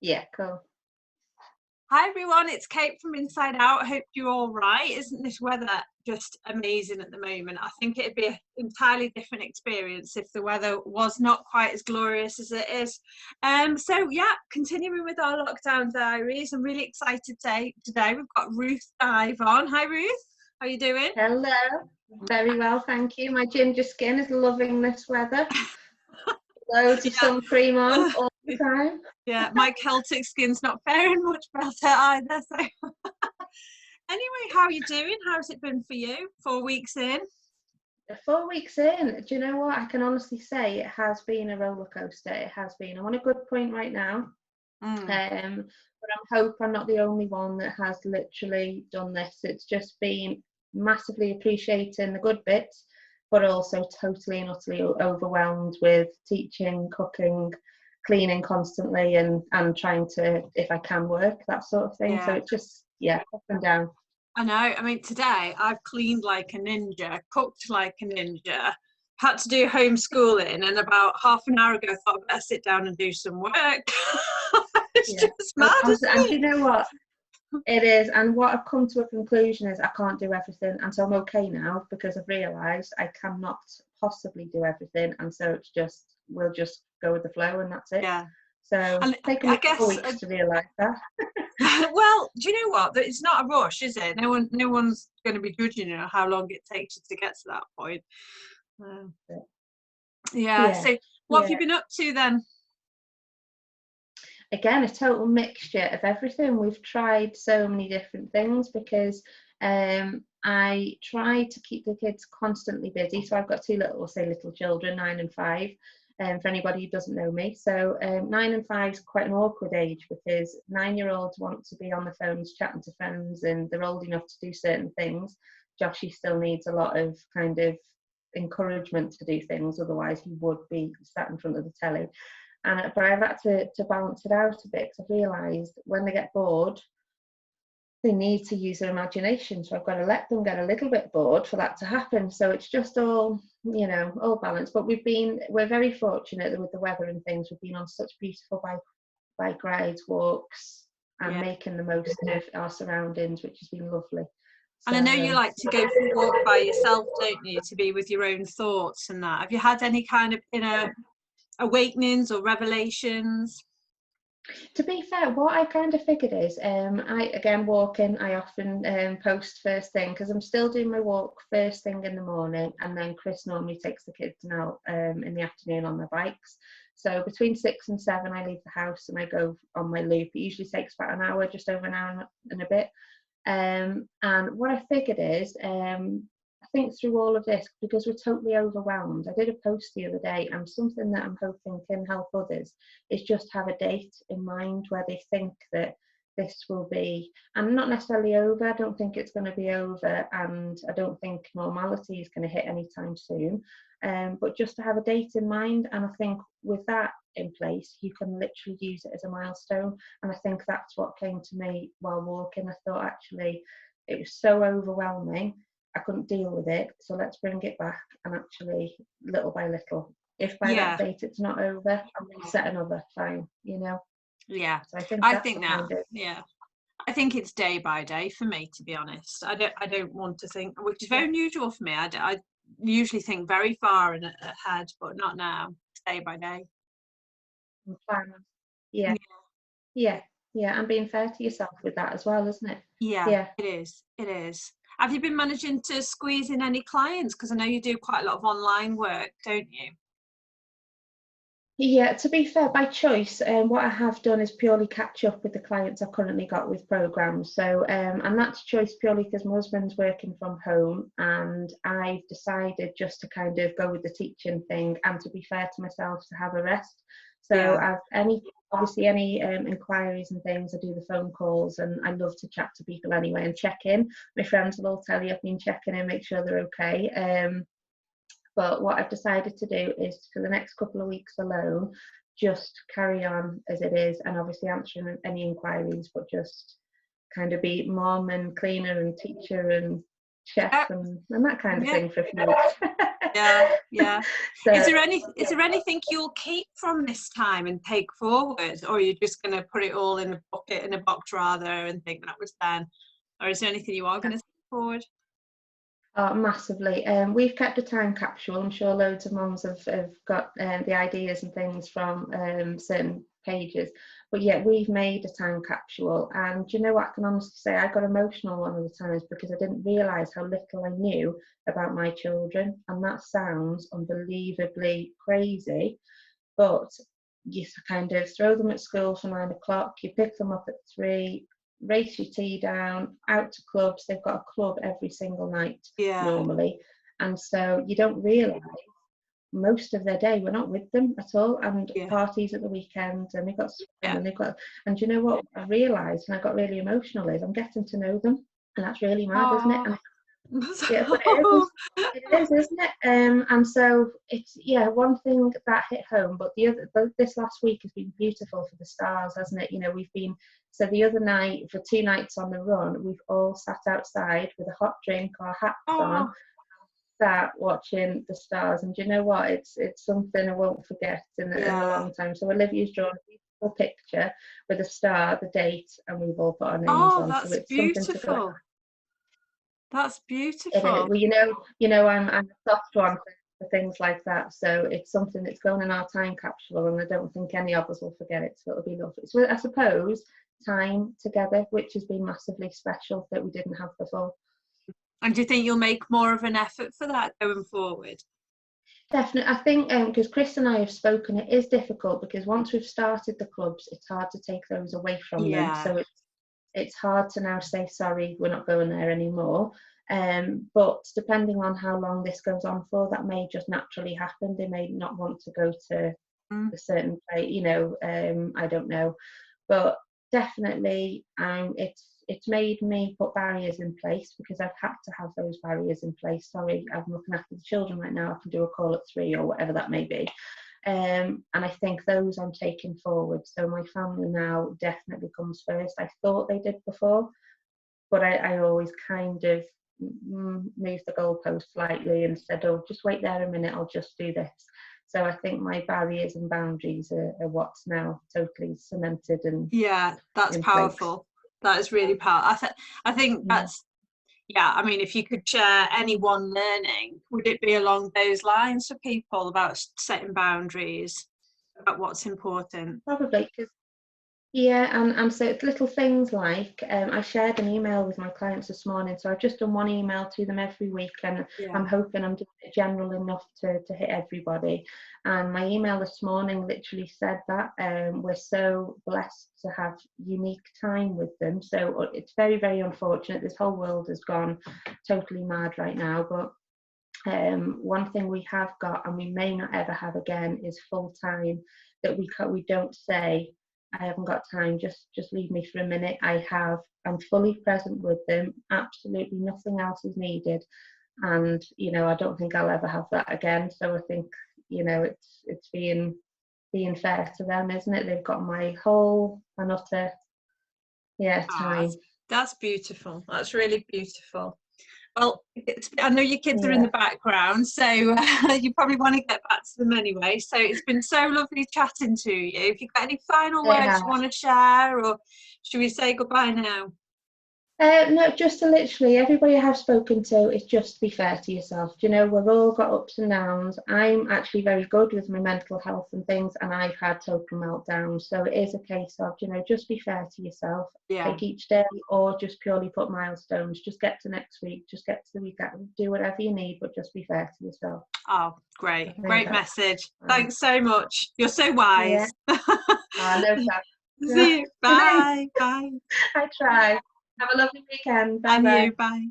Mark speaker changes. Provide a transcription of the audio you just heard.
Speaker 1: Yeah, cool.
Speaker 2: Hi everyone, it's Kate from Inside Out. I hope you're all right. Isn't this weather just amazing at the moment? I think it'd be an entirely different experience if the weather was not quite as glorious as it is. So yeah, continuing with our lockdown diaries. I'm really excited today. We've got Ruth Dive on. Hi Ruth, how are you doing?
Speaker 1: Hello. Very well, thank you. My ginger skin is loving this weather. Loads of sun cream on all the time.
Speaker 2: Yeah, my Celtic skin's not faring much better either. So anyway, how are you doing? How's it been for you? 4 weeks in?
Speaker 1: 4 weeks in, do you know what? I can honestly say it has been a roller coaster. It has been. I'm on a good point right now. But I hope I'm not the only one that has literally done this. It's just been massively appreciating the good bits, but also totally and utterly overwhelmed with teaching, cooking, cleaning constantly, and trying to, if I can, work, that sort of thing.
Speaker 2: Yeah.
Speaker 1: So it's just, up and down.
Speaker 2: I know. I mean, today I've cleaned like a ninja, cooked like a ninja, had to do homeschooling, and about half an hour ago I thought I'd better sit down and do some work. It's just mad, isn't
Speaker 1: And
Speaker 2: it?
Speaker 1: you know what? It is, and what I've come to a conclusion is I can't do everything, and so I'm okay now because I've realised I cannot possibly do everything, and so it's just, we'll just go with the flow, and that's it.
Speaker 2: Yeah.
Speaker 1: So
Speaker 2: And
Speaker 1: it's taken me 4 weeks to realise that.
Speaker 2: Well, do you know what? It's not a rush, is it? No one's going to be judging you how long it takes you to get to that point. Yeah. So what have you been up to then?
Speaker 1: Again, a total mixture of everything. We've tried so many different things because I try to keep the kids constantly busy. So I've got two little children, 9 and 5. For anybody who doesn't know me, so 9 and 5 is quite an awkward age because 9-year-olds want to be on the phones chatting to friends, and they're old enough to do certain things. Joshy still needs a lot of kind of encouragement to do things, otherwise he would be sat in front of the telly. But I've had to balance it out a bit because I've realised when they get bored, they need to use their imagination. So I've got to let them get a little bit bored for that to happen. So it's just all, all balanced. But we're very fortunate that with the weather and things, we've been on such beautiful bike rides, walks, and making the most of our surroundings, which has been lovely.
Speaker 2: And I know you like to go for a walk by yourself, don't you, to be with your own thoughts and that. Have you had any kind of inner awakenings or revelations?
Speaker 1: To be fair, what I kind of figured is, walking, I often post first thing because I'm still doing my walk first thing in the morning, and then Chris normally takes the kids out in the afternoon on their bikes. So between 6 and 7, I leave the house and I go on my loop. It usually takes about an hour, just over an hour and a bit. And what I figured is, I think through all of this, because we're totally overwhelmed, I did a post the other day, and something that I'm hoping can help others is just have a date in mind where they think that this will be, and not necessarily over. I don't think it's going to be over, and I don't think normality is going to hit anytime soon, but just to have a date in mind. And I think with that in place, you can literally use it as a milestone, and I think that's what came to me while walking. I thought, actually, it was so overwhelming, I couldn't deal with it, so let's bring it back, and actually, little by little, if by that date it's not over, I'll set another, fine,
Speaker 2: Yeah,
Speaker 1: so I
Speaker 2: think it's day by day for me, to be honest. I don't want to think, which is very unusual for me. I usually think very far ahead, but not now. It's day by day.
Speaker 1: And being fair to yourself with that as well, isn't it?
Speaker 2: Yeah, it is. Have you been managing to squeeze in any clients? Because I know you do quite a lot of online work, don't you?
Speaker 1: Yeah, to be fair, by choice, what I have done is purely catch up with the clients I've currently got with programs. So, and that's choice purely because my husband's working from home, and I've decided just to kind of go with the teaching thing, and to be fair to myself, to have a rest. So obviously any inquiries and things, I do the phone calls, and I love to chat to people anyway and check in. My friends will all tell you I've been checking in, make sure they're okay. But what I've decided to do is, for the next couple of weeks alone, just carry on as it is, and obviously answering any inquiries, but just kind of be mom and cleaner and teacher and chef and that kind of thing for a few weeks.
Speaker 2: Yeah.
Speaker 1: So,
Speaker 2: Is there anything you'll keep from this time and take forward, or are you just going to put it all in a bucket, in a box rather, and think that was then? Or is there anything you are going to take forward?
Speaker 1: oh, massively. We've kept a time capsule. I'm sure loads of mums have got the ideas and things from certain pages. But yeah, we've made a time capsule. And do you know what? I can honestly say I got emotional one of the times because I didn't realise how little I knew about my children. And that sounds unbelievably crazy. But you kind of throw them at school for 9 o'clock, you pick them up at 3, race your tea down, out to clubs. They've got a club every single night normally. And so you don't realise most of their day we're not with them at all, and parties at the weekend, and they've got and they've got, and you know what I realised, and I got really emotional, is I'm getting to know them, and that's really mad, isn't it? And yeah, but it is, isn't it? And so it's one thing that hit home, but this last week has been beautiful for the stars, hasn't it? You know, we've been, so the other night, for 2 nights on the run, we've all sat outside with a hot drink, our hats on, sat watching the stars, and you know what? It's something I won't forget in a long time. So Olivia's drawn a beautiful picture with a star, the date, and we've all put our names on.
Speaker 2: That's
Speaker 1: so it's
Speaker 2: beautiful.
Speaker 1: something to go.
Speaker 2: That's beautiful.
Speaker 1: Well, I'm a soft one for things like that. So it's something that's going in our time capsule, and I don't think any of us will forget it. So it'll be lovely. So I suppose time together, which has been massively special that we didn't have before.
Speaker 2: And do you think you'll make more of an effort for that going forward?
Speaker 1: Definitely. I think because Chris and I have spoken, it is difficult because once we've started the clubs, it's hard to take those away from them. So it's hard to now say, sorry, we're not going there anymore. But depending on how long this goes on for, that may just naturally happen. They may not want to go to a certain place, I don't know. But definitely it's made me put barriers in place because I've had to have those barriers in place. Sorry, I'm looking after the children right now. I can do a call at 3 or whatever that may be. And I think those I'm taking forward. So my family now definitely comes first. I thought they did before, but I always kind of moved the goalpost slightly and said, oh, just wait there a minute, I'll just do this. So I think my barriers and boundaries are what's now totally cemented. And
Speaker 2: that's powerful. Place. That is really powerful. I think that's, I mean, if you could share any one learning, would it be along those lines for people about setting boundaries, about what's important?
Speaker 1: Probably, because and so it's little things like I shared an email with my clients this morning, so I've just done one email to them every week, and I'm hoping I'm doing it general enough to hit everybody. And my email this morning literally said that we're so blessed to have unique time with them. So it's very, very unfortunate. This whole world has gone totally mad right now, but one thing we have got, and we may not ever have again, is full time. That we don't say, I haven't got time, just leave me for a minute. I'm fully present with them, absolutely nothing else is needed. And I don't think I'll ever have that again. So I think it's being fair to them, isn't it? They've got my whole and utter time.
Speaker 2: That's beautiful. That's really beautiful. Well, I know your kids are in the background, so you probably want to get back to them anyway. So it's been so lovely chatting to you. If you've got any final words you want to share, or should we say goodbye now?
Speaker 1: No, just to literally, everybody I have spoken to is just be fair to yourself. We've all got ups and downs. I'm actually very good with my mental health and things, and I've had total meltdowns. So it is a case of, just be fair to yourself. Take each day, or just purely put milestones. Just get to next week, just get to the week after. Do whatever you need, but just be fair to yourself.
Speaker 2: Oh, great message. Thanks so much. You're so wise.
Speaker 1: No problem.
Speaker 2: See you. Bye. Bye.
Speaker 1: I try. Have a lovely weekend. Bye.
Speaker 2: And you. Bye.